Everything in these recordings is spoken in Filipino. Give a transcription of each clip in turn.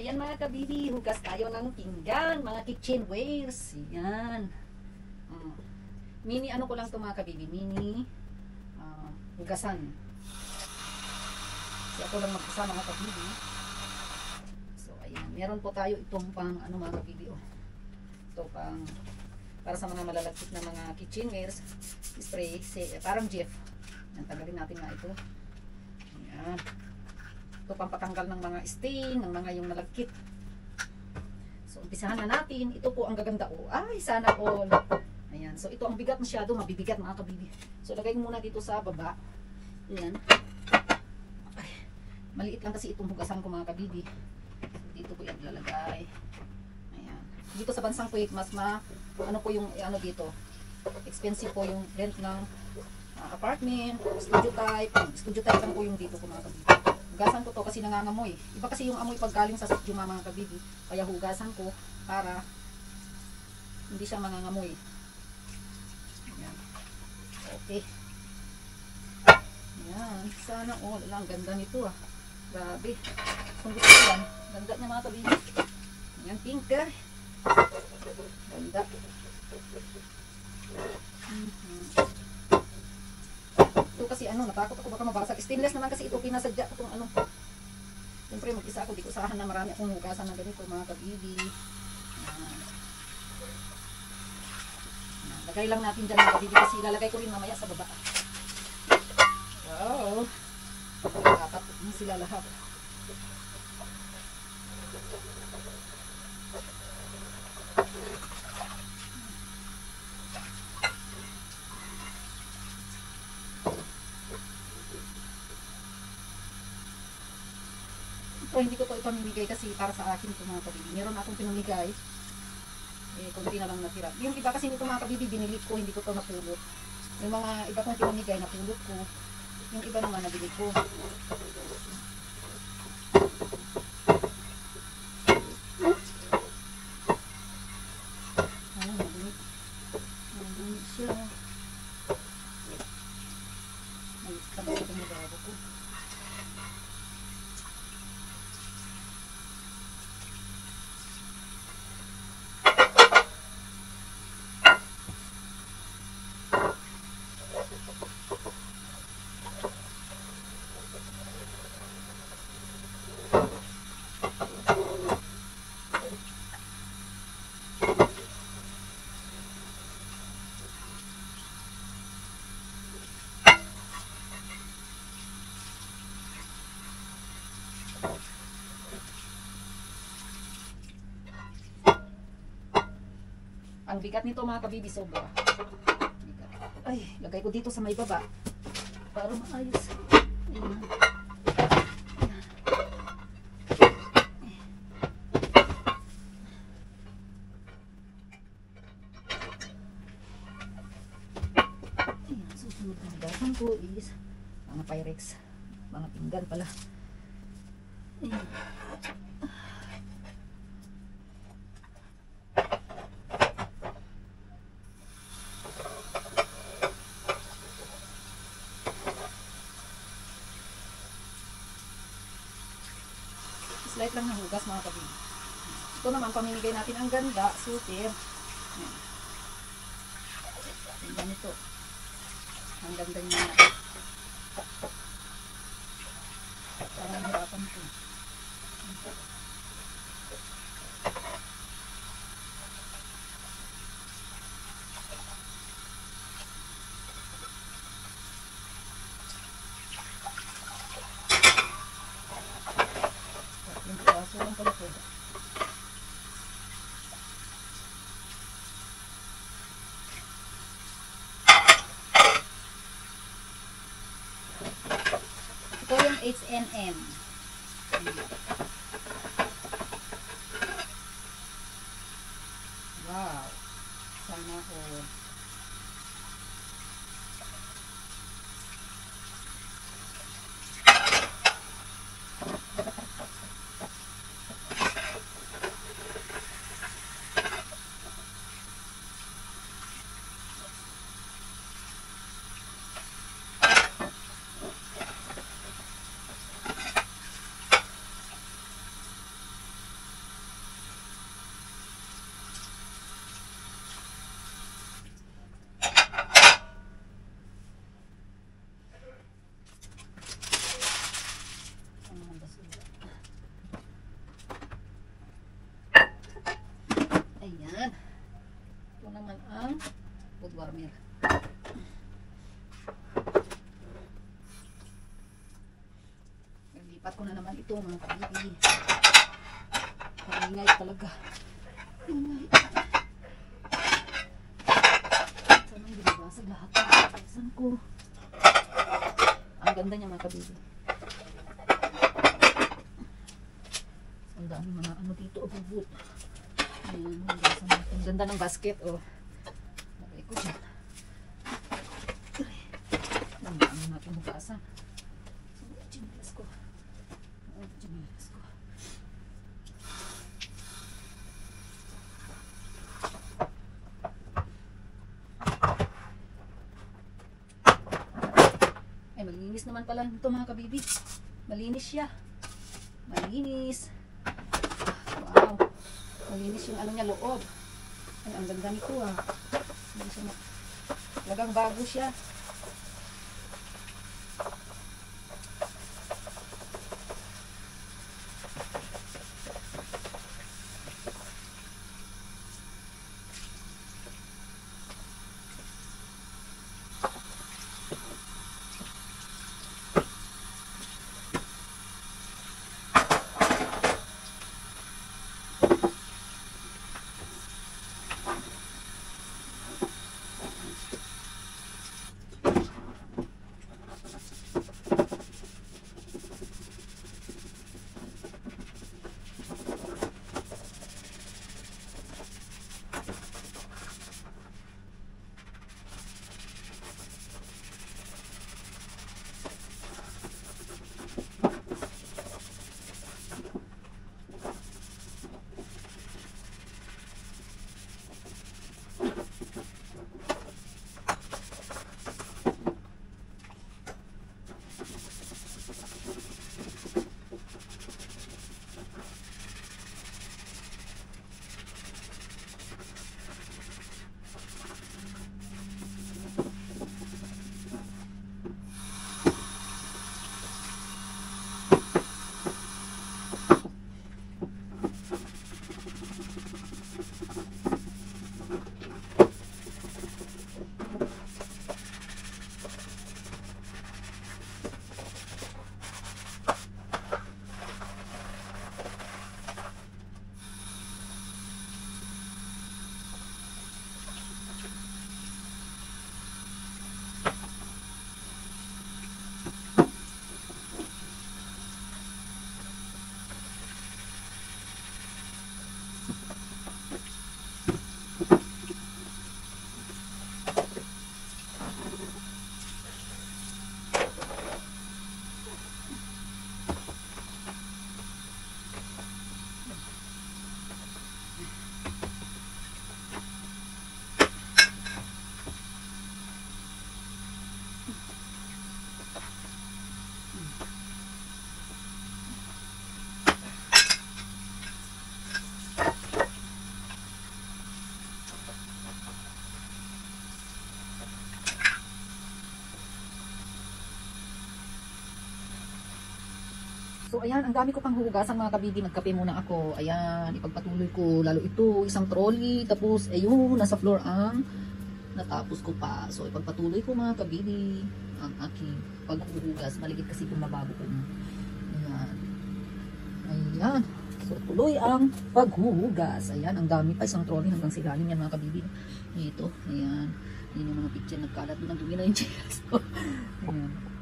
Ayan mga kabibi, hugas tayo ng pinggan, mga kitchenwares. Ayan. Mini ano ko lang to mga kabibi, mini hugasan. Kasi ako lang mag-isa mga kabibi. So ayan, meron po tayo itong pang ano mga kabibi. Oh. Ito pang para sa mga malalagkit na mga kitchenwares, spray, parang Jeff. Yan, tagalin natin nga ito. Ayan. Ito pampatanggal ng mga stain, ng mga yung malagkit. So, umpisahan na natin. Ito po ang gaganda ko. Ay, sana all. Ayan. So, ito ang bigat masyado. Mabibigat mga kabibi. So, lagay muna dito sa baba. Ayan. Ay, maliit lang kasi itong hugasan ko mga kabibi. So, dito po yan ilalagay. Ayan. Dito sa bansang Kuwait, mas ano po yung, ano dito. Expensive po yung rent ng apartment, studio type. Studio type lang po yung dito ko mga kabibi. Hugasan ko to kasi nangangamoy. Iba kasi yung amoy pag galing sa studio mga kabibi. Kaya hugasan ko para hindi siya mangangamoy. Ayan. Okay. Ayan. Sana all. Ang ganda nito ah. Grabe. Kung gusto ko yan. Ganda niya mga kabibi. Ayan. Pinker. Ganda. Ito kasi ano, natakot ako baka mabasag. Stainless naman kasi ito, pinasadya ko itong ano. Siyempre mag-isa ako, di ko usahan na marami akong hugasan ng ganito mga kabibi. Lagay lang natin dyan mga kabibi kasi ilalagay ko rin mamaya sa baba. Wow! Dapat sila lahat. So, hindi ko to ipamimigay kasi para sa akin ito mga kabibi. Meron akong pinamigay. Kunti na lang natira. Yung iba kasi nito mga kabibi, binili ko, hindi ko to napulot. Yung mga iba kong pinamigay, napulot ko. Yung iba naman, nabili ko. Ay, mabunit. Mabunit siya. Ay, tapos ito yung bago ko. Ang bigat nito mga kabibi, sobra. Ay, lagay ko dito sa may baba para maayos. Ayan. Ayan, susunod na hugasan ko is mga Pyrex, mga pinggan pala. Ayan. Slight lang ng hugas mga kabibi. Ito naman pamimigay natin ang ganda, super. Ang ganito. Ang ganda niya. Parang hirapan ko. Ito yung H&M. Wow. Sana all. ko na naman ito mga kabibi. Maingay talaga. Ingay. Sanang binabasag lahat ng babasan ko. Ang ganda niya mga kabibi. Ang dami mga ano dito, abubot. Ayan, ang ganda ng basket, oh. Lagay ko dyan. Ang dami natin hugasan. Chinilas ko. Chinilas ko. Ay, malinis naman pala ito mga kabibi. Malinis siya. Malinis. Wow. Malinis yung ano niya, loob. Ay, ang ganda nito ah. Talagang bago siya. So ayan, ang dami ko pang hugasan mga kabibi. Magkape muna ako. Ayan, ipagpatuloy ko lalo ito, isang trolley. Tapos ayun, nasa floor ang natapos ko pa. So ipagpatuloy ko mga kabibi ang aking paghuhugas. Maligit kasi itong lababo ko. Ayan. Ayan. So tuloy ang paghuhugas. Ayan, ang dami pa, isang trolley hanggang silalim yan mga kabibi. Ito, ayan. Yan yung mga picture nagkalat. Doon ang dumi na yung chairs ko. Ayan.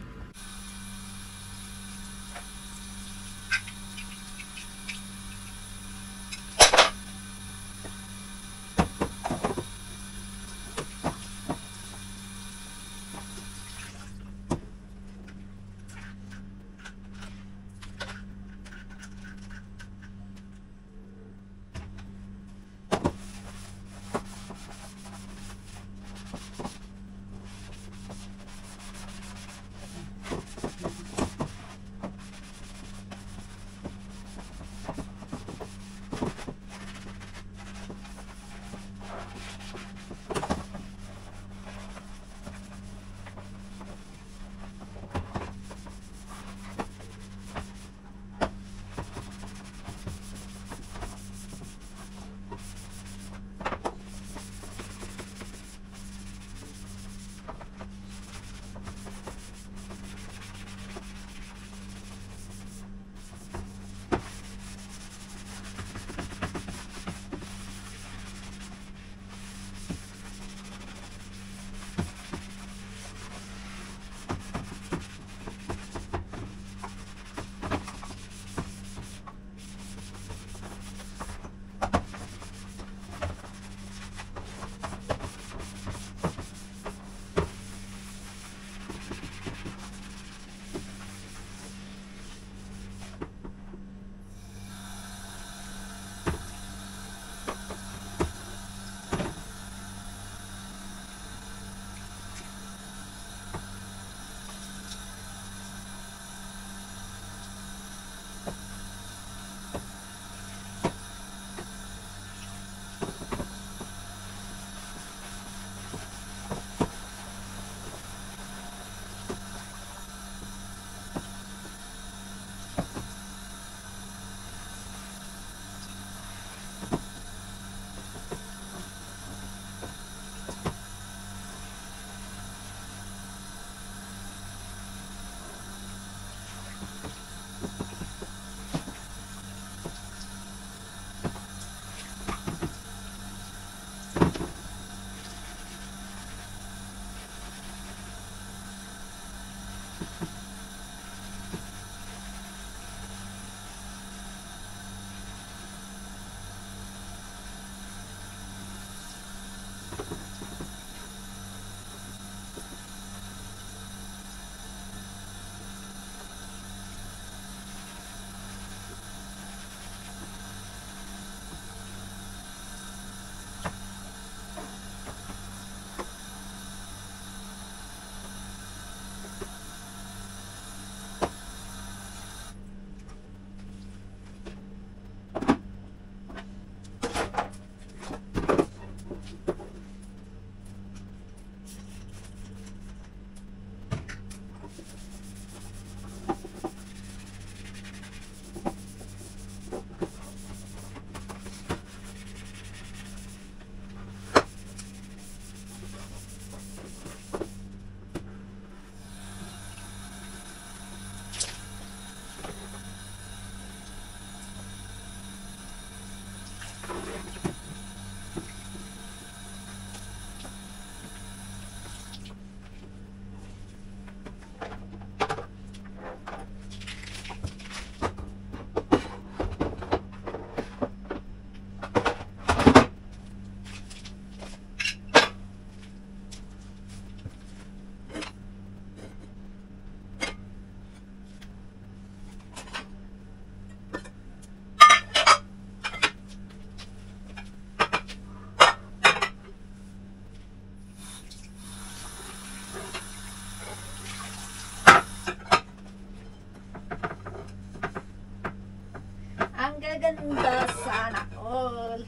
ganda. Sana all.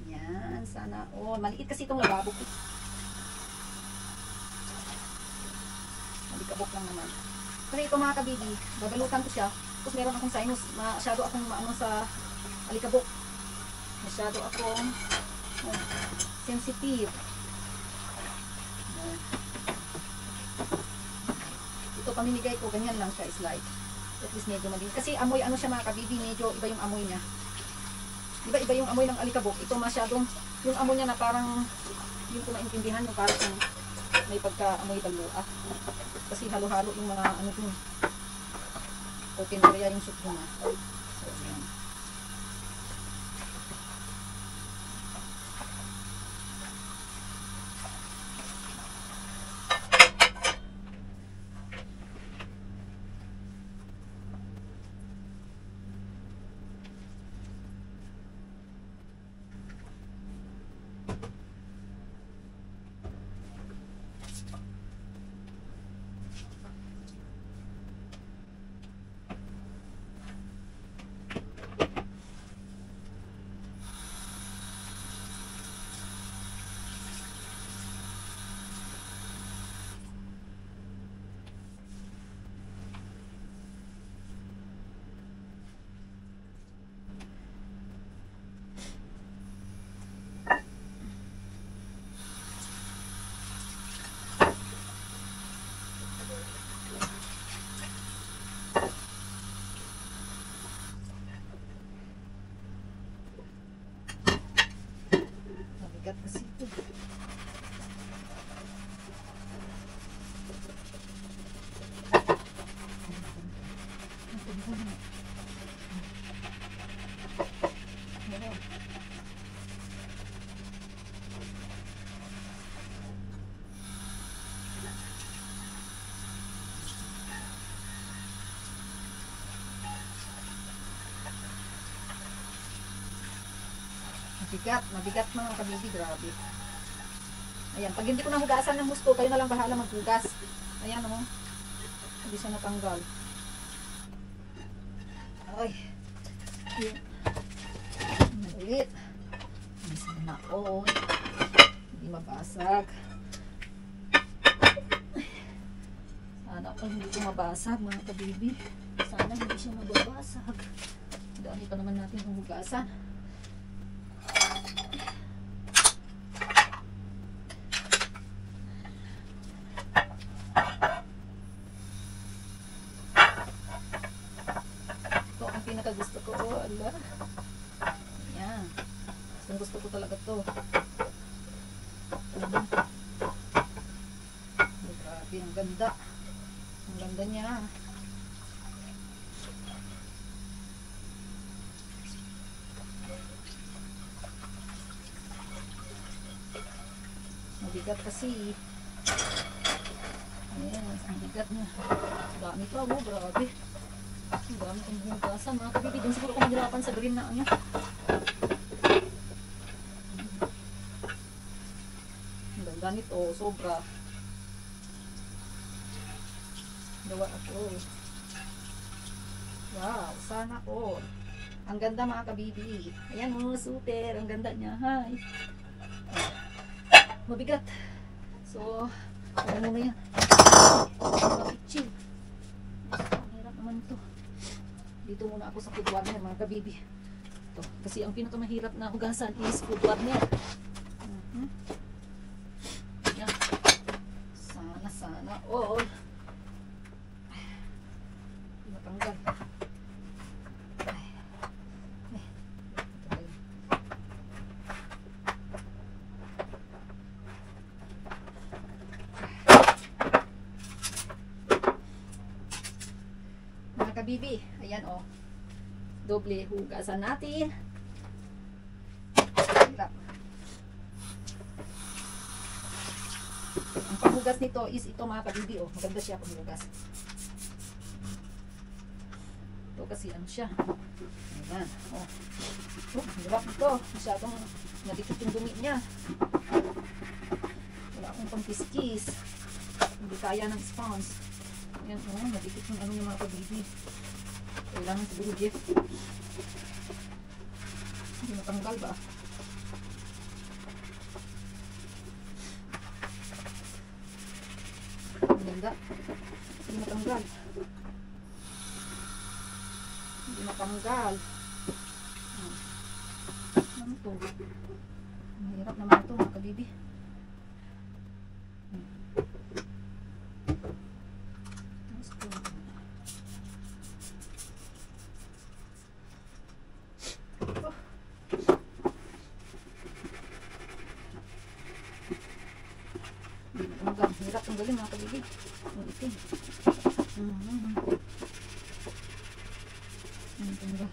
Ayan, sana all. Maliit kasi itong lababo. Malikabok lang naman. Kasi ito mga kabibi, babalutan ko siya. Tapos meron akong sinus. Masyado akong maano sa alikabok. Masyado akong sensitive. Ito pamimigay ko, ganyan lang siya, slide. At least medyo maging. Kasi amoy ano siya mga kabibi, medyo iba yung amoy niya. Iba yung amoy ng alikabok. Ito masyadong, yung amoy niya na parang, yung ko maintindihan, yung parang may pagka-amoy balua. Kasi halo-halo yung mga ano dun. Open area yung soup na. So, yan. Mabigat kasi ito. Mabigat mga kabibi, grabe. Ayan, pag hindi ko nahugasan ng gusto, kayo na lang bahala maghugas. Ayan o, hindi siya natanggal. Ay, maliit. Sana all. Hindi mabasag. Sana all hindi ko mabasag mga kabibi. Sana hindi siya mababasag. Dami pa naman natin hugasan. Gusto ko, ala. Ayan. Gusto ko talaga to. Grabe, ang ganda. Ang ganda niya. Mabigat kasi. Ayan, ang bigat niya. Dami pa, oh, grabe. Ang dami kong hugasan mga kabibi. Doon siguro kung mahirapan sa green na ano. Ang ganda nito, sobra. Gawa ako. Wow, sana all. Ang ganda mga kabibi. Ayan mga super, ang ganda niya. Hi. Mabigat. So, ano na yan? Chill. Ang hirap naman ito. Dito muna ako sa food warner mga kabibi. Ito. Kasi ang pinakamahirap na hugasan is food warner. Yan. Sana all. Matanggal. Kabibi, ayan o, doble hugasan natin. Ang panghugas nito is ito mga kabibi o, maganda siya panghugas. Ito kasi ano siya, ayan o, hirap ito, masyadong nadikit yung dumi niya. Wala akong pangkiskis, hindi kaya ng sponge. Ayan o, nadikit yung ano yung mga kabibi. Kailangan siguro Jeff. Hindi matanggal ba? Ganda. Hindi matanggal. Hindi matanggal. Ano to? Mahirap naman ito mga kabibi. Hirap ang galing mga kabibi. Ang itim. Ang tanggal.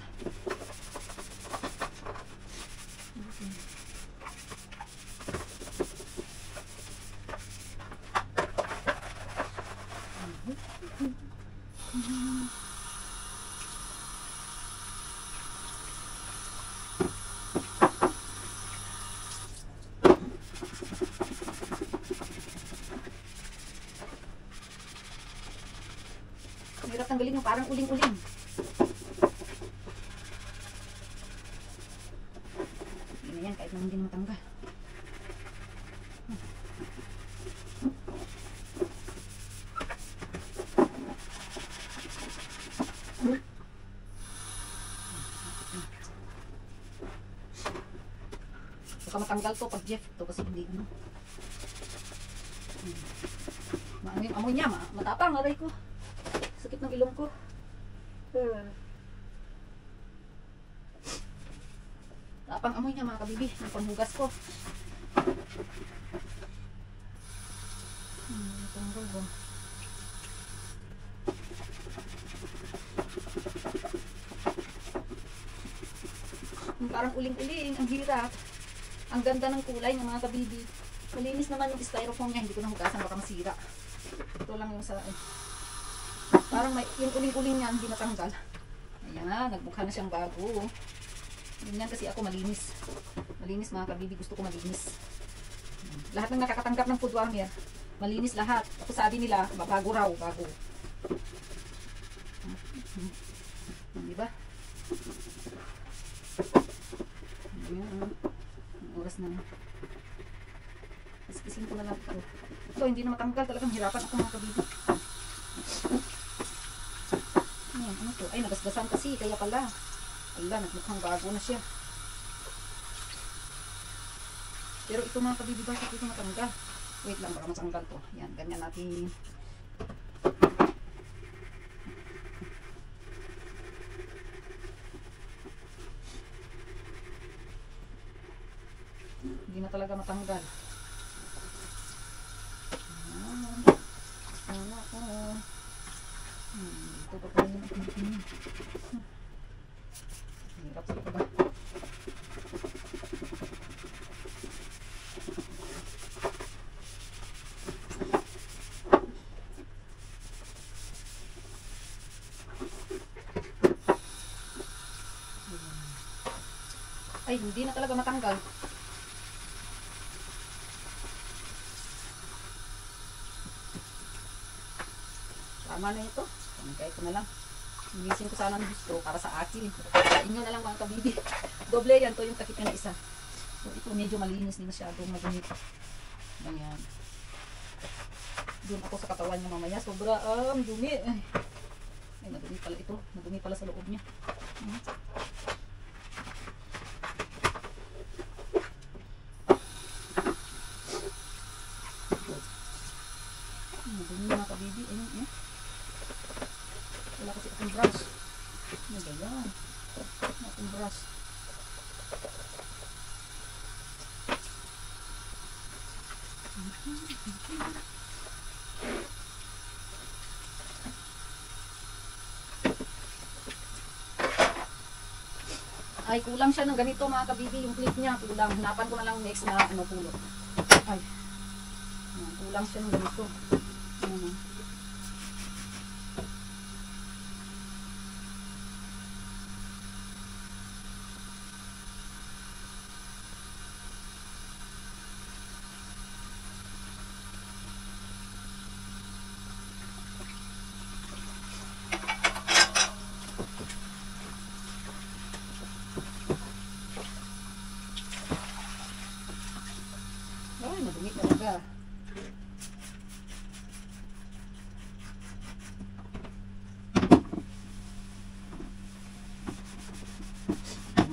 Hirap tanggalin yung parang uling-uling. Hindi na yan kahit naman hindi na matanggal. Baka matanggal to pag Jeff to kasi hindi ano. Ano yung amoy niya, matapang aray ko. Sakit ng ilong ko. Tapang amoy niya mga kabibi. Yung panghugas ko. Tanggal ba? Parang uling-uling. Ang hirap. Ang ganda ng kulay ng mga kabibi. Malinis naman yung styrofoam niya. Hindi ko nahugasan. Baka masira. Ito lang yung sa... Parang may, yung uling-uling niya, hindi natanggal. Ayan, nagmukha na siyang bago. Ganyan kasi ako malinis. Malinis mga kabibi, gusto ko malinis. Lahat ng nakakatanggap ng food warmer, malinis lahat. Ako sabi nila, bago raw, bago. Diba? Ayan, ang oras na. Kisin ko na lang ito. Ito, hindi na matanggal. Talagang hirapan ako mga kabibi. Ayan, ano to? Ay, nagasgasan kasi. Kaya pala. Ala, nagmukhang bago na siya. Pero ito mga kabibi, bakit ito matanggal? Wait lang, baka matanggal to. Ayan, ganyan natin. Hindi na talaga matanggal. Ito pa pala yung itim. Hirap sa ito ba? Ay, hindi na talaga matanggal. Tama na ito. Kaya ko na lang. Inisin ko sana ng gusto para sa akin. Sa inyo na lang mga kabibi. Doble yan to yung takip niya na isa. So ito medyo malinis. Hindi masyadong magunit. Ganyan. Doon ako sa katawan niya mamaya. Sobra dumi. Ay, madumi pala ito. Madumi pala sa loob niya. Madumi mga kabibi. Ayun, wala kasi akong brush. Ano ba yan? Wala akong brush. Ay, kulang siya ng ganito mga kabibi. Yung clip niya, kulang. Hanapan ko na lang next na pulot. Ay. Kulang siya ng ganito.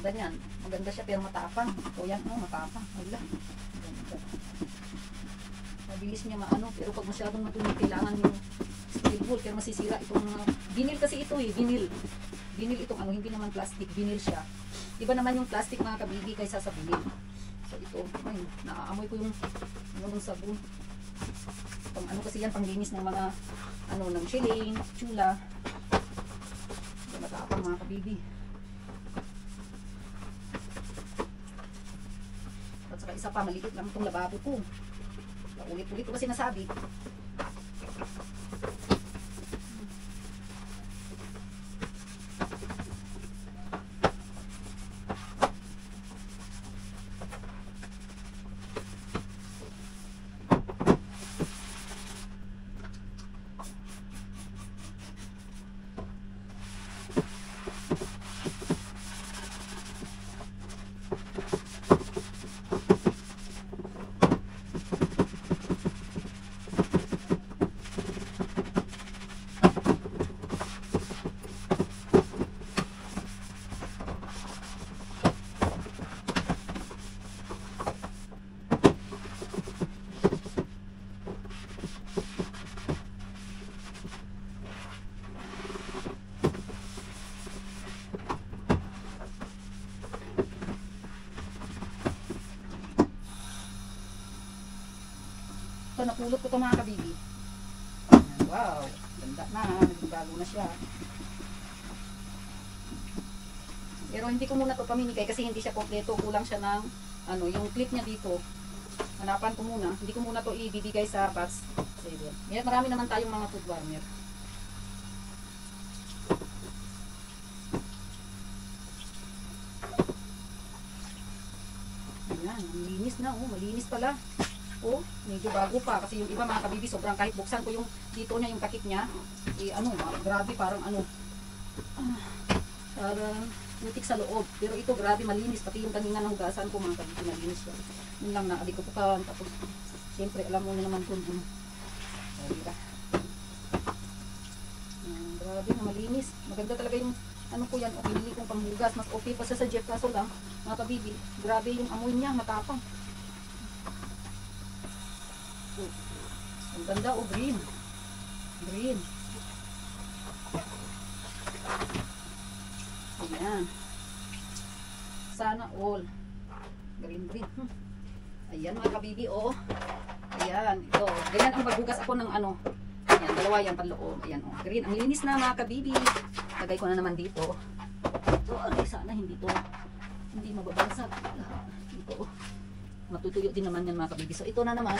ganyan. Maganda siya pero matapang. O yan, oh, matapang. Wala. Maganda. Mabilis niya maano, pero pag masyadong matunog, kailangan yung steel wool, pero masisira itong vinyl kasi ito eh, vinyl. Vinyl itong ano, hindi naman plastic, vinyl siya. Iba naman yung plastic mga kabibi kaysa sa vinyl. So ito, ay, naaamoy ko yung ano ng sabon. Pang ano kasi yan, panglinis ng mga ano ng shilling, chula. Matapang mga kabibi. At saka isa pa, maliit lang itong lababo ko. Ulit-ulit ko kasi nasabi. Ito, napulot ko ito mga kabibi. Wow, ganda na. Naging bago na siya. Pero hindi ko muna ito paminikay kasi hindi siya kompleto. Kulang siya ng ano, yung clip niya dito. Hanapan ko muna. Hindi ko muna ito ibibigay sa box. Marami naman tayong mga food warmer. Ayan, malinis na. Oh, malinis pala. Oh, medyo bago pa kasi yung iba mga kabibi sobrang kahit buksan ko yung dito niya yung takip niya, eh ano, grabe parang ano. Parang nutik sa loob. Pero ito grabe malinis pati yung kanina ng hugasan ko mga kabibi malinis siya. Yun lang na ko pa tapos siyempre alam mo na naman kung ano. Diba? Grabe na malinis. Maganda talaga yung ano ko yan, okay, pinili kong panghugas. Mas okay pa sa Jeff kaso lang mga kabibi. Grabe yung amoy niya, matapang. Ang ganda o green. Green. Ayan. Sana all. Green. Ayan mga kabibi o. Ayan. Ito. Ganyan ang maghugas ako ng ano. Ayan. Dalawa yan panloob. Ayan o. Green. Ang linis na mga kabibi. Lagay ko na naman dito. Ito. Ay, sana hindi to. Hindi mababasag. Ito. Matutuyo din naman yan mga kabibi. So ito na naman.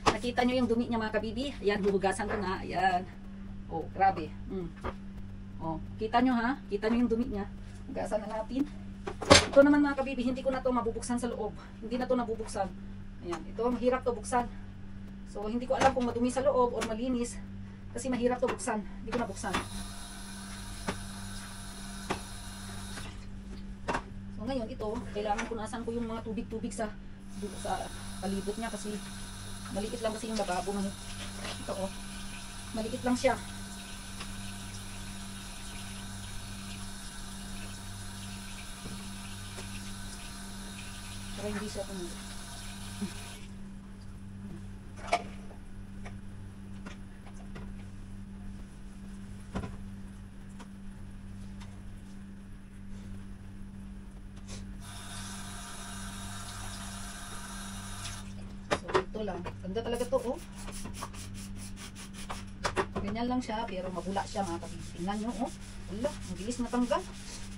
Nakita nyo yung dumi niya mga kabibi. Ayan, huhugasan ko na. Ayan. Oh, grabe. Oh, kita nyo ha? Kita nyo yung dumi niya. Hugasan na natin. Ito naman mga kabibi, hindi ko na to mabubuksan sa loob. Hindi na to nabubuksan. Ayan, ito mahirap to buksan. So, hindi ko alam kung madumi sa loob or malinis. Kasi mahirap to buksan. Hindi ko nabuksan. So, ngayon ito, kailangan punasan ko yung mga tubig-tubig sa palibot niya kasi maliit lang kasi yung lababo ng ito oh. Maliit lang siya. Pero hindi siya puno. Lang. Ganda talaga to, oh. Ganyan lang siya, pero mabula siya mga kabibi. Tingnan nyo, oh. Wala, ang bilis natanggal.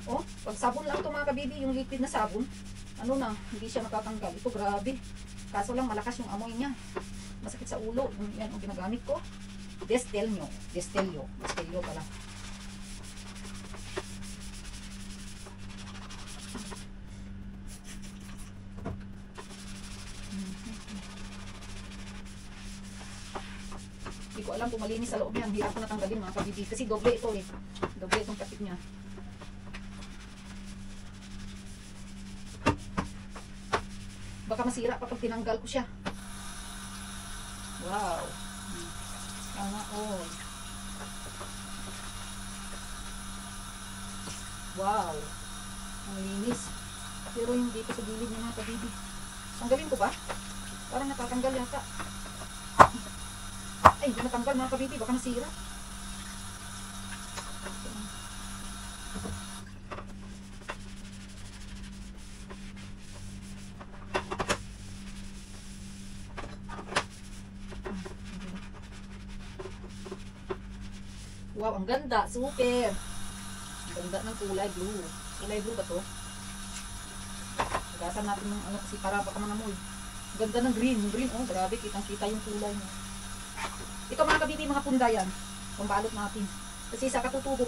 Oh, pag sabon lang to mga kabibi, yung liquid na sabon, ano na, hindi siya matatanggal. Ito, grabe. Kaso lang, malakas yung amoy niya. Masakit sa ulo. Yan, ang ginagamit ko. Destello. Destello pala. Hindi ko alam kung malinis sa loob niya. Hirap ko natanggalin mga kabibi. Kasi doble ito eh. Doble itong takip niya. Baka masira pa pag tinanggal ko siya. Wow. Sana all. Wow. Ang linis. Pero yung dito sa gilid niya mga kabibi. Tanggalin ko ba? Parang natatanggal yata. Ay, hindi natanggal mga kabibi. Baka nasira. Wow, ang ganda. Super. Ang ganda ng kulay blue. Kulay blue ba to? Gasan natin ng ano kasi para baka mga mold. Ganda ng green. Yung green, oh, grabe. Kitang-kita yung kulay niya. Ito mga kabibi, mga punda yan. Pambalot natin. Kasi sa katutubo,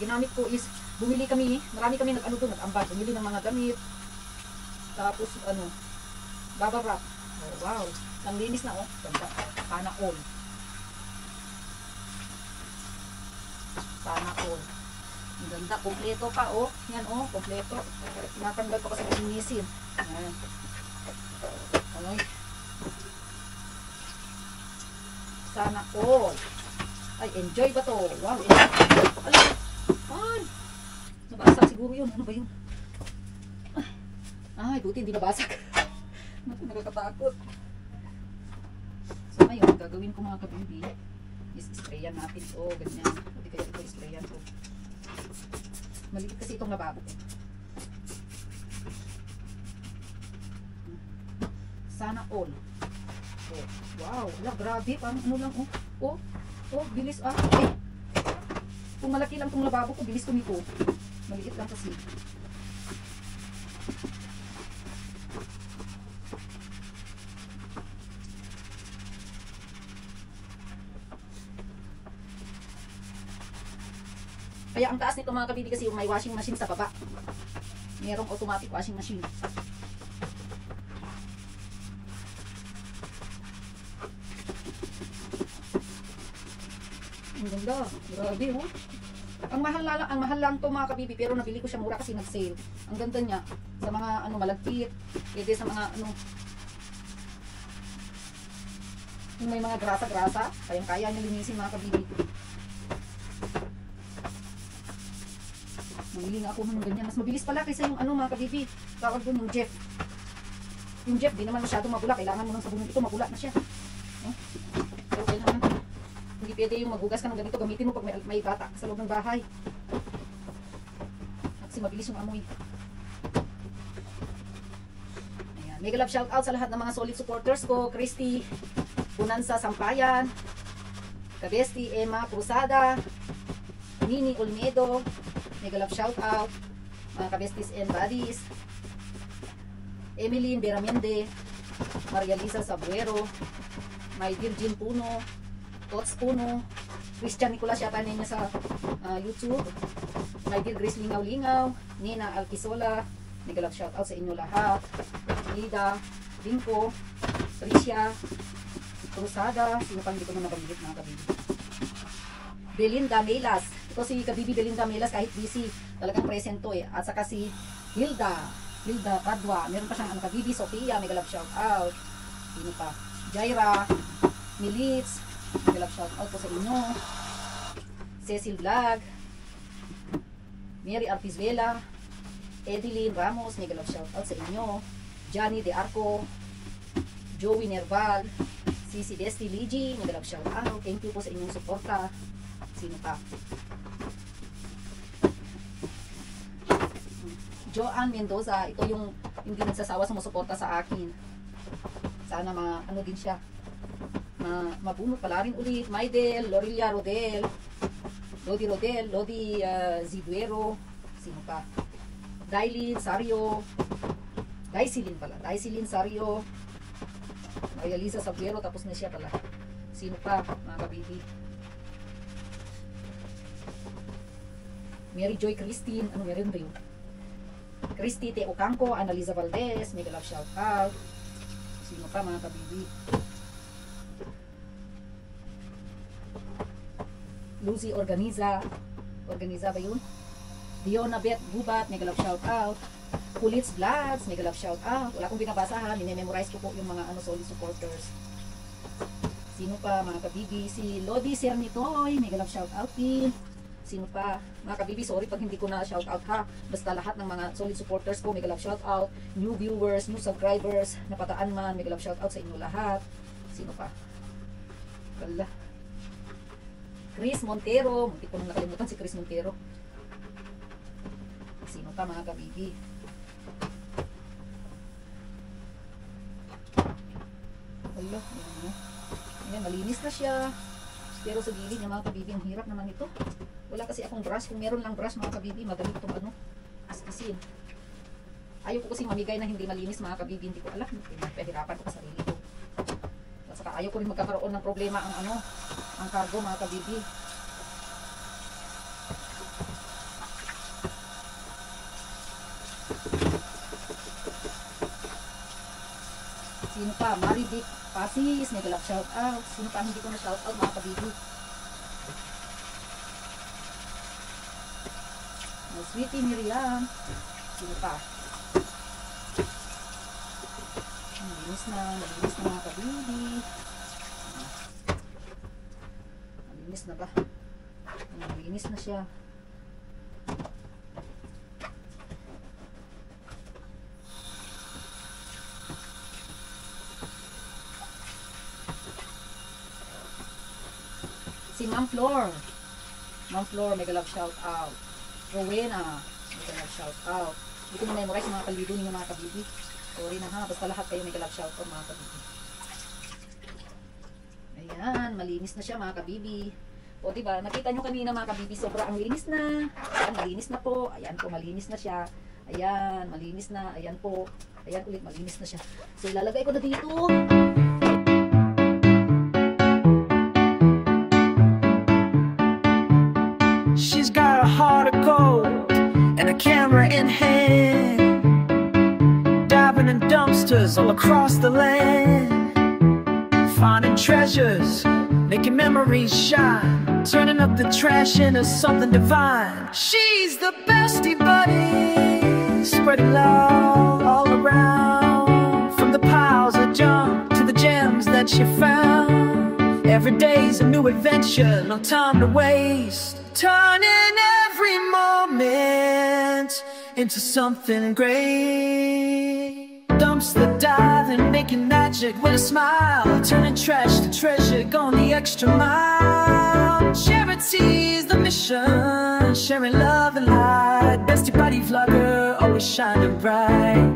ginamit ko is, bumili kami, marami kami nag-ano doon, nag-ambag. Bumili ng mga gamit. Tapos, ano, bubble wrap. Oh, wow. Ang linis na, oh. Ganda. Sana all. Sana all. Ang ganda. Kompleto pa, oh. Yan, oh. Kompleto. Tinatanggal ko kasi linisin. Ayan. Ano? Sana all. Ay, enjoy ba to? Wow, enjoy. Alam. Ay. Nabasag siguro yun. Ano ba yun? Ay, buti hindi nabasag. Nakakatakot. So, ngayon, gagawin ko mga kabibi. Is-sprayan natin ito. Ganyan. Hindi kaya ito isprayan to. Maliit kasi itong lababo. Sana all. Oh, wow, wala, grabe, parang ano lang, oh, bilis, ay, kung malaki lang itong lababo ko, bilis ko nito, maliit lang kasi. Kaya ang taas nito mga kabibi kasi yung may washing machine sa baba, merong automatic washing machine. Ang ganda. Grabe, oh. Ang mahal lang to mga kabibi, pero nabili ko siya mura kasi nag-sale. Ang ganda niya. Sa mga ano malagkit, pwede sa mga ano yung may mga grasa-grasa, kaya niya linisin mga kabibi. Mamili nga ako ng ganyan. Mas mabilis pala kaysa yung ano mga kabibi. Tawag doon yung Jeff. Yung Jeff, di naman masyado mabula. Kailangan mo ng sabon ito, mabula na siya. Pero kailangan hindi pwede yung maghugas ka ng ganito, gamitin mo pag may bata sa loob ng bahay. Kasi mabilis yung amoy. Ayan. Mega love shout out sa lahat ng mga solid supporters ko. Christy Bunansa Sampayan, Kabesti Emma Cruzada, Nini Olmedo. Mega love shout out. Mga kabesties and buddies. Emeline Beramende, Maria Lisa Sabuero, My Dear Jean Puno, Tots Puno, Christian Nicolas yata niya sa YouTube, My Dear Grace Lingaw Lingaw, Nina Alquisola, mega love shout out sa inyo lahat, Lida, Dinko, Tricia, Cruzada, sino pang hindi ko na nabanggit mga kabibi. Belinda Melas, ito si kabibi Belinda Melas kahit busy, talagang present to eh, at saka si Hilda Padua, meron pa siyang ano kabibi, Sofia, mega love shout out, sino pa, Jaira, Militz, mega love shout out po sa inyo. Cecil Vlog, Mary Artizvela, Edeline Ramos, mega love shout out sa inyo. Johnny De Arco, Joey Nerval, Cici Desti Ligi, mega love shout out. Thank you po sa inyong suporta. Sino pa? Joanne Mendoza, ito yung hindi nagsasawa sumusuporta sa akin. Sana ano din siya. Mabunot pala rin ulit. Maidel, Lorilia Rodel, Lodi Ziduero, sino pa? Dailin Sario, Daisilin Sario, Maria Lisa Sabuero, tapos na siya pala. Sino pa mga kabibi? Mary Joy Christine, ano meron ba yun? Christy T. Ocampo, Annalisa Valdez, mega love shout out. Sino pa mga kabibi? Lucy Organiza ba yun? Diona Beth Gubat, mega love shout out. Kulits Vlogs, mega love shout out. Wala akong binabasahan, minememorize ko po yung mga solid supporters. Sino pa mga kabibi? Si Lodi Cernitoy, mega love shout out din. Sino pa? Mga kabibi, sorry pag hindi ko na shout out ha. Basta lahat ng mga solid supporters ko, mega love shout out. New viewers, new subscribers, napataan man, mega love shout out sa inyo lahat. Sino pa? Wala. Chris Montero. Hindi ko nang nakalimutan si Chris Montero. Sino pa mga kabibi? Wala. Ayan, malinis na siya. Pero sa gilid niya mga kabibi, ang hirap naman ito. Wala kasi akong brush. Kung meron lang brush mga kabibi, madali itong ano, askisin. Ayaw ko kasi mamigay na hindi malinis mga kabibi. Hindi ko alam. Pahirapan ko sa sarili ko. At saka ayaw ko rin magkakaroon ng problema ang ano, ang cargo mga kabibi. Sino pa? Maridic Pasis, mega love shout out. Sino pa hindi ko na shout out mga kabibi? Sweetie Miriam. Sino pa? Malinis na mga kabibi. Malinis na ba? Malinis na siya. Si Ma'am Flor. Ma'am Flor, mega love shout out. Rowena, mega love shout out. Hindi ko na memorize mga kalido ninyo mga kabibi. Sorry na ha, basta lahat kayo mega love shout out mga kabibi. Ayan, malinis na siya mga kabibi. O diba, nakita nyo kanina mga kabibi, sobra ang linis na. Ayan, malinis na po. Ayan po, malinis na siya. Ayan, malinis na. Ayan po. Ayan ulit, malinis na siya. So ilalagay ko na dito. She's got a heart of gold and a camera in hand, diving in dumpsters all across the land, finding treasures, making memories shine, turning up the trash into something divine. She's the bestie buddy, spreading love all around, from the piles of junk to the gems that she found. Every day's a new adventure, no time to waste, turning every moment into something great. Dumpster diving, making magic with a smile, turning trash to treasure, going the extra mile. Charity's the mission, sharing love and light. Bestie buddy vlogger, always shining bright.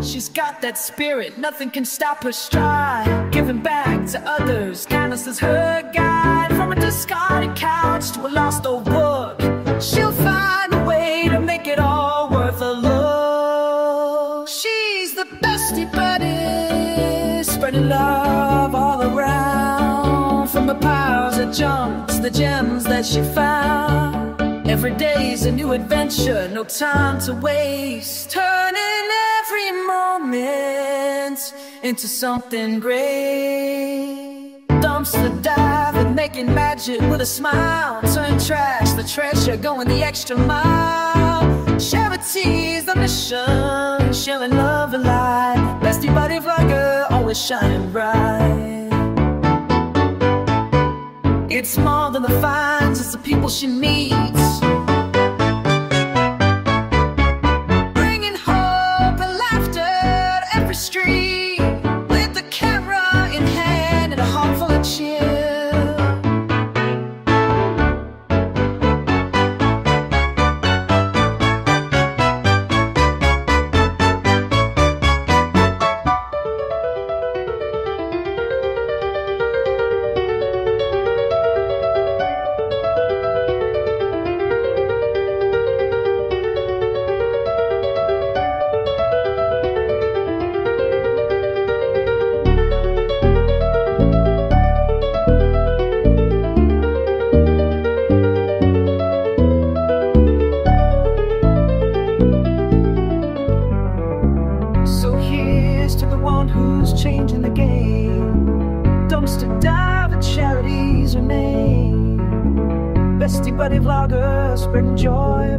She's got that spirit, nothing can stop her stride, giving back to others, kindness is her guide. From a discarded couch to a lost old book, she'll find a way to make it all worth a look. She's the bestie buddy, spreading love all around, from the piles of junk to the gems that she found. Every day's a new adventure, no time to waste, turning every moment into something great. Dumpster diving, making magic with a smile, turn trash to treasure, going the extra mile. Charity's the mission, sharing love and light. Bestie buddy vlogger, always shining bright. It's more than the finds, it's the people she meets, bringing hope and laughter to every street, with the camera in hand and a heart full of cheer. Changing the game, dumpster dive and charities remain. Bestie buddy vlogger, spreading joy.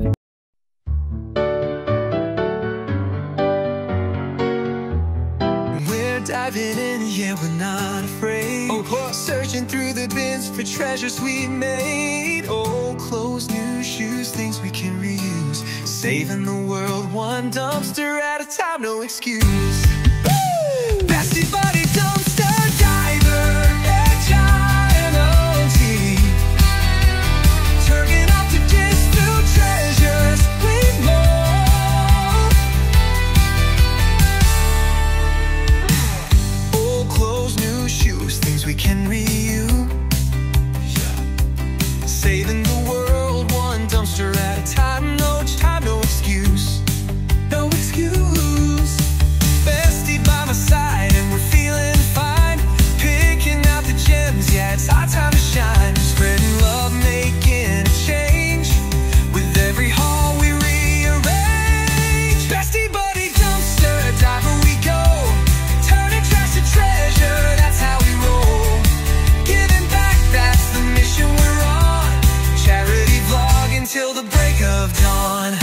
We're diving in, yeah, we're not afraid. Search searching through the bins for treasures we made. Old clothes, new shoes, things we can reuse. Saving the world one dumpster at a time, no excuse. Bestie Buddy Dumpster Diver, H-I-N-O-T. Turning up to just new treasures we mold. Old clothes, new shoes, things we can reuse. Saving the world one dumpster at a time, no excuse. No excuse. Bestie by my side and we're feeling fine. Picking out the gems, yeah, it's our time to shine. Spreading love, making a change. With every haul we rearrange. Bestie Buddy Dumpster Diver we go. Turning trash to treasure, that's how we roll. Giving back, that's the mission we're on. Charity vlog until the break of dawn.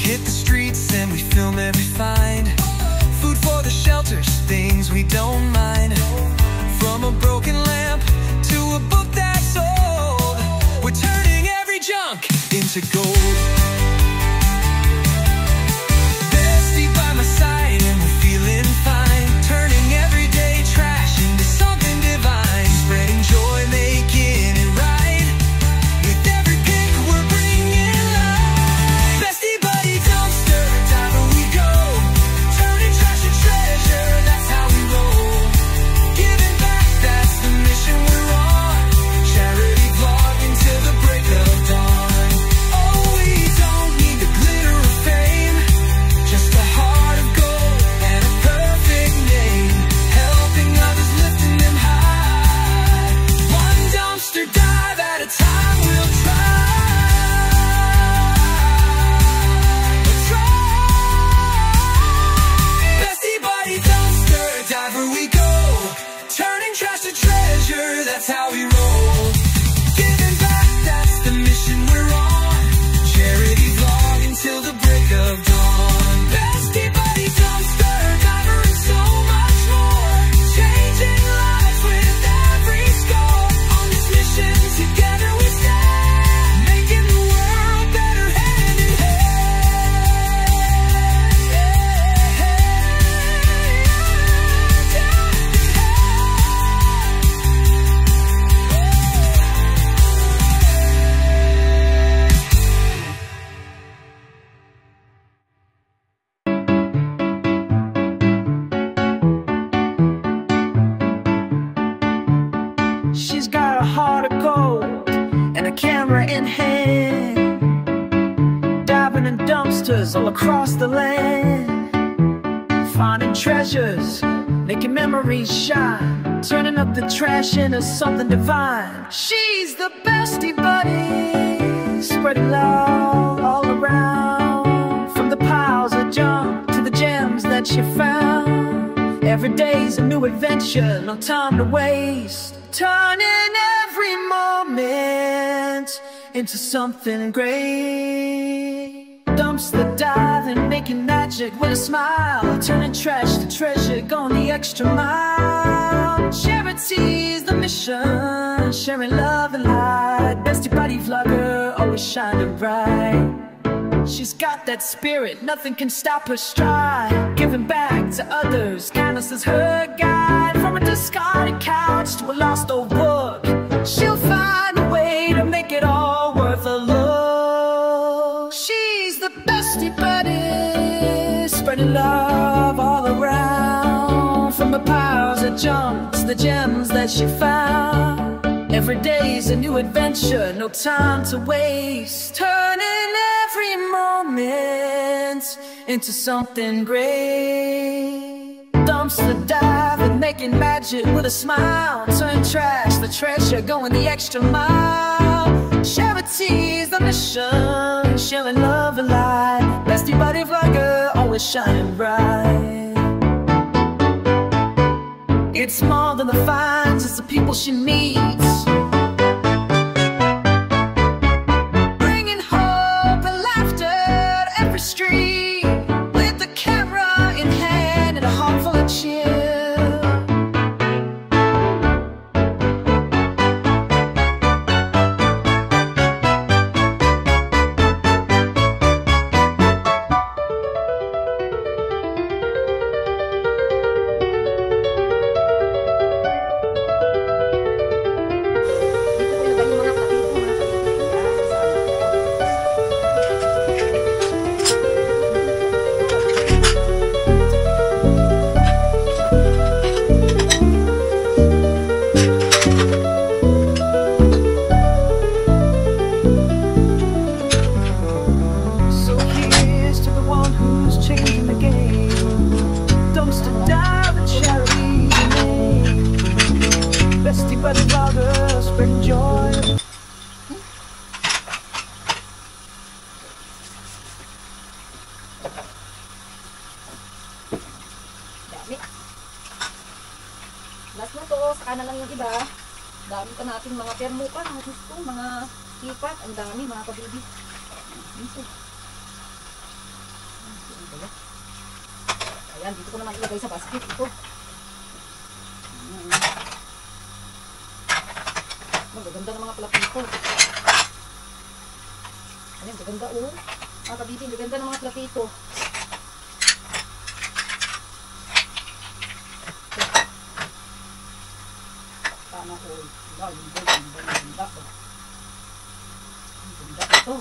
Hit the streets and we film every find. Food for the shelters, things we don't mind. From a broken lamp to a book that's old, we're turning every junk into gold. Bestie by my side and we're feeling fine. Turning everyday trash into something divine. Spreading joy, making it right. With every pick we're bringing life. Bestie Buddy Dumpster Diver we go. Turning trash to treasure, that's how we roll. Giving back, that's the mission we're on. Charity vlog until the break of dawn. Oh, we don't need the glitter of fame, just a heart of gold and a perfect name. Helping others, lifting them high. One dumpster dive at a time, we'll try. Bestie Buddy Dumpster Diver we go. Turning trash to treasure, that's how we roll. Giving back, that's the mission we're on. Charity vlog until the break of dawn. Bestie Buddy Dumpster Diver and so much more. Changing lives with every score. On this mission together we stand. Making the world better hand in She's got a heart of gold and a camera in hand, diving in dumpsters all across the land, finding treasures, making memories shine, turning up the trash into something divine. She's the bestie buddy, spreading love all around. From the piles of junk to the gems that she found, every day's a new adventure, no time to waste. Turning every moment into something great. Dumpster diving, making magic with a smile. Turning trash to treasure, going the extra mile. Charity's the mission, sharing love and light. Bestie Buddy vlogger, always shining bright. She's got that spirit, nothing can stop her stride. Giving back to others, kindness is her guide. From a discarded couch to a lost old book, she'll find a way to make it all worth a look. She's the bestie buddy, spreading love all around. From the piles of junk to the gems that she found, every day's a new adventure, no time to waste. Turning every moment into something great. Dumpster diving, making magic with a smile. Turn trash to treasure, going the extra mile. Charity's the mission, sharing love and light. Bestie Buddy vlogger, always shining bright. It's more than the finds, it's the people she meets. Bringing hope and laughter to every street. just bring joy. Dami. Last na to, saka na lang yung iba. Dami pa natin mga permo pa, mga gusto, mga hipat. Ang dami mga kabibi. Dito. Ayan, dito ko naman ilagay sa basket ito. Magaganda ng mga platito. Ayan, magaganda oh. Mga kabibi, magaganda ng mga platito. Tama oh. Ganda ito.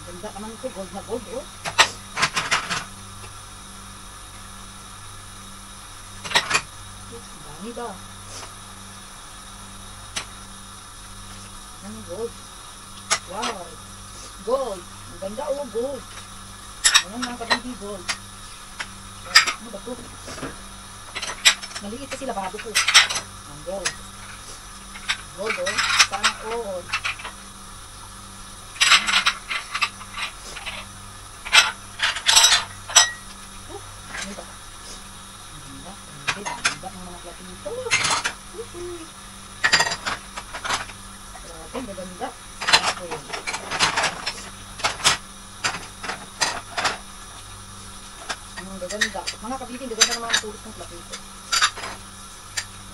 Ganda naman ito, gold na gold oh. Dami ba? Ano gold? Wow! Gold! Ang ganda oh, gold! Ayan mga kabibi, gold. Ano ba ito? Maliit kasi lababo ko. Ang gold. Gold oh. Sana all. Ano ba? Ang ganda ng mga platito. Grabe, maganda. Okay. Ang gaganda. Mga kabitin, gaganda ng mga tulos ng platito.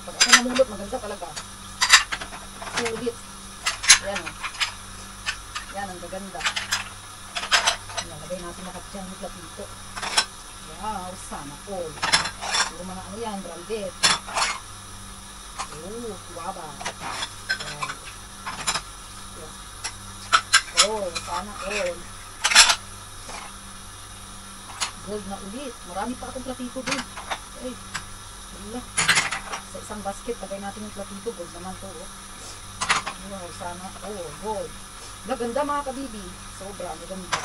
Pag ako namulot, maganda talaga. Sulit. Ayan o. Ayan, ang gaganda. Nalagay natin na katyan ng platito. Wow, sana all. Puro mga ano yan, braldet. Oh, guwaba. Wow. Yeah. Oh, sana all. Gold na ulit. Marami pa akong platito din. Ay, wala. Sa isang basket, lagay natin yung platito. Gold naman to. Oh. Wow, sana all. Gold. Maganda mga kabibi. Sobra, maganda.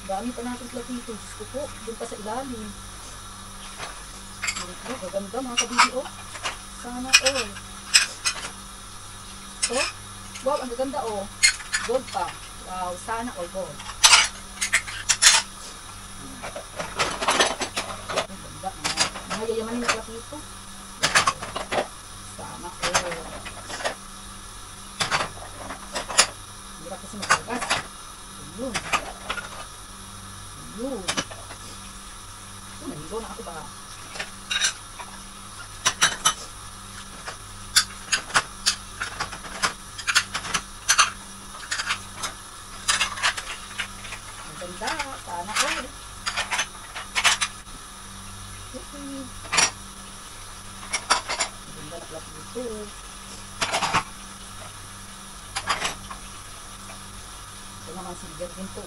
Dami pa natin platito. Gusto ko. Doon pa sa ilalim. Maganda mga kabibi. Oh. Sana all. Oh. Wow, ang gaganda oh. Gold pa. Wow, sana all gold. Ang ganda. Mga yayamanin na platito. Sana all. Hirap kasi maglagas. Yun. Yun. Nahilo na ako ba? Maganda. Sana all. Okay. Maganda na pala dito. Ito naman silver din to.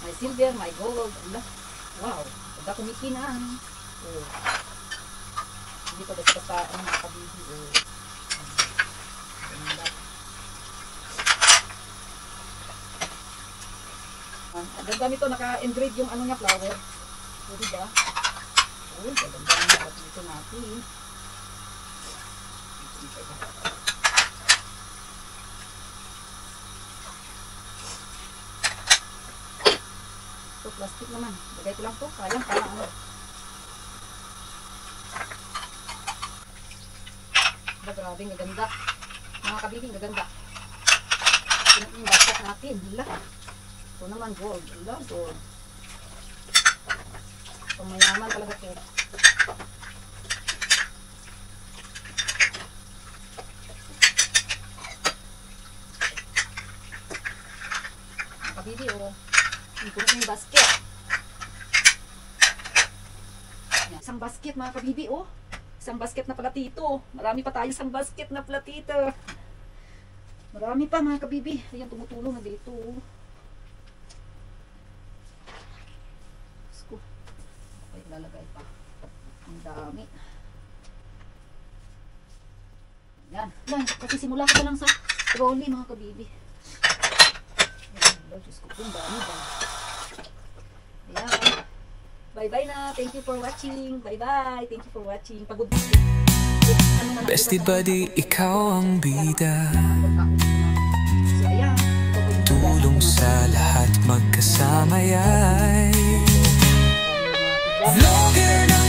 May silver, may gold. Wow. Pagka kumikinaan. Oh. Hindi pa basta ang mga kabibi. Oh. Ganda. Ang ganda nito, naka-engrave yung ano niya, flower. So, diba? Oh, ganda naman dito natin. So, plastic naman. Lagay ko lang to. Sayang, parang ano. Grabe, gaganda. Mga kabibing, gaganda. Yung basket natin. Hila. Ito naman, gold. Hila, gold. So, mayaman talaga ito. Mga kabibi, oh. Puno yung basket. Yan. Isang basket mga kabibi oh. Isang basket na platito. Marami pa tayo isang basket na platito. Marami pa mga kabibi. Ayan, tumutulong na dito. Sko. Okay, lalagay pa. Ang dami. Yan. Yan. Kasi simula ka lang sa trolley mga kabibi. Yan. Diyos ko, ang dami ba? Ayan. Bye-bye na. Thank you for watching. Bye-bye. Thank you for watching. Pagod. Bestie buddy, ikaw ang bida. So, ayan. Tulong sa lahat magkasama ay longer na